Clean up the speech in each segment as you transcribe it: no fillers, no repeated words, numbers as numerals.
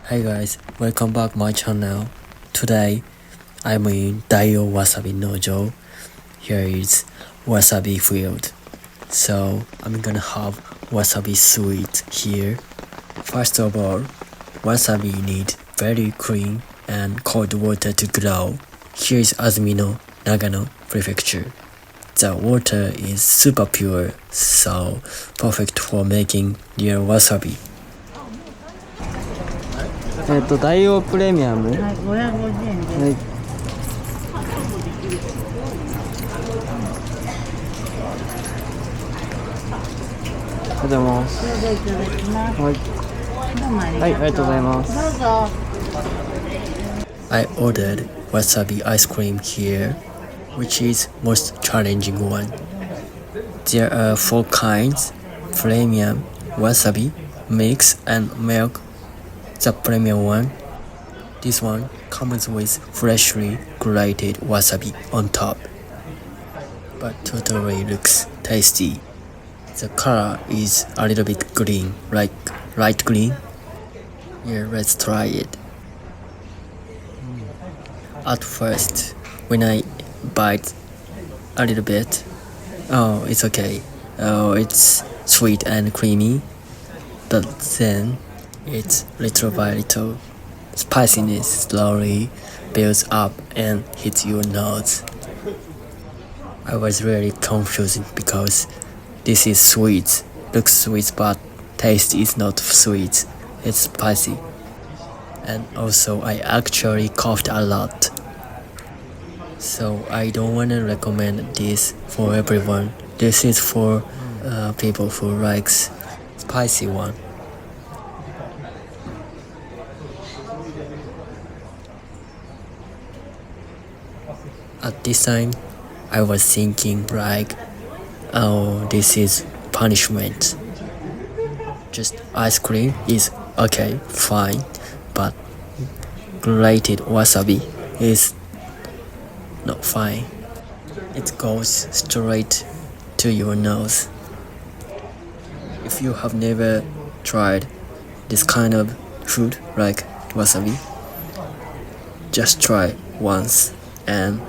Hey guys, welcome back my channel. Today I'm in Daio Wasabi Nojo. Here is wasabi field. So I'm gonna have wasabi sweet here. First of all, wasabi need very clean and cold water to grow. Here is Azumino, Nagano prefecture. The water is super pure, so perfect for making real wasabi. 大王プレミアム。はい、550円です。はい。ありがとうございます。それでいただきます。はい。どうもありがとう。はい、ありがとうございます。どうぞ。I ordered wasabi ice cream here, which is most challenging one. There are 4 kinds: premium, wasabi, mix, and milk. The premium one. This one comes with freshly grated wasabi on top, but totally looks tasty. The color is a little bit green, like light green. Yeah, let's try it. At first, when I bite a little bit, oh, it's okay. Oh, it's sweet and creamy, but then it's little by little. Spiciness slowly builds up and hits your nose. I was really confused because this is sweet, looks sweet, but taste is not sweet, it's spicy. And also I actually coughed a lot. So I don't wanna recommend this for everyone. This is for people who likes spicy one. At this time, I was thinking like, oh, this is punishment. Just ice cream is okay, fine, but grated wasabi is not fine. It goes straight to your nose. If you have never tried this kind of food like wasabi, just try once and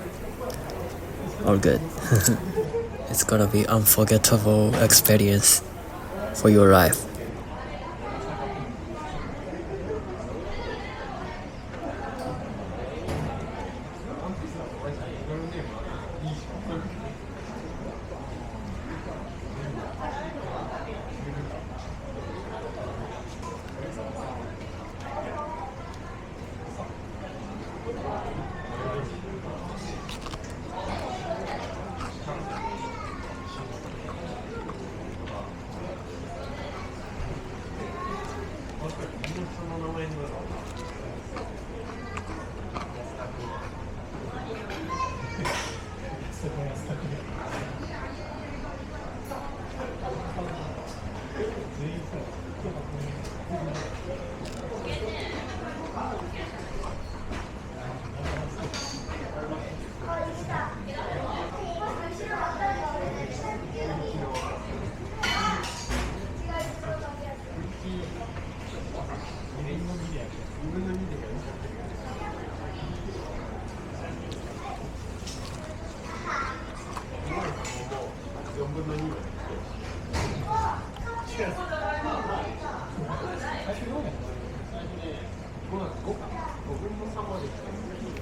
all good. It's gonna be unforgettable experience for your life.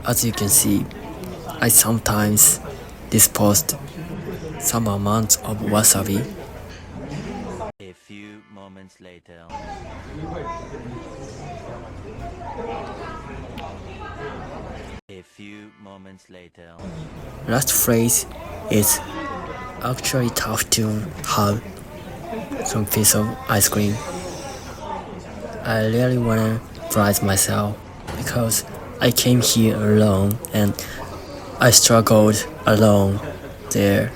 As you can see, I sometimes dispose some amount of wasabi. A few moments later. A few moments later. Last phrase is actually tough to have some piece of ice cream. I really wanna prize myself because I came here alone and I struggled alone there.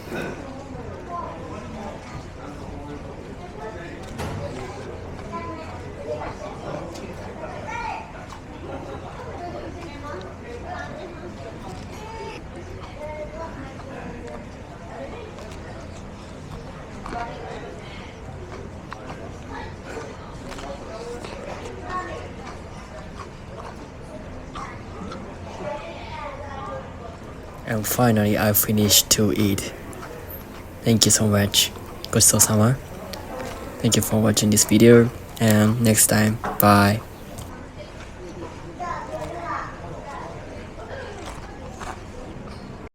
And finally, I finished to eat. Thank you so much. Gochitosama. Thank you for watching this video, and next time, bye.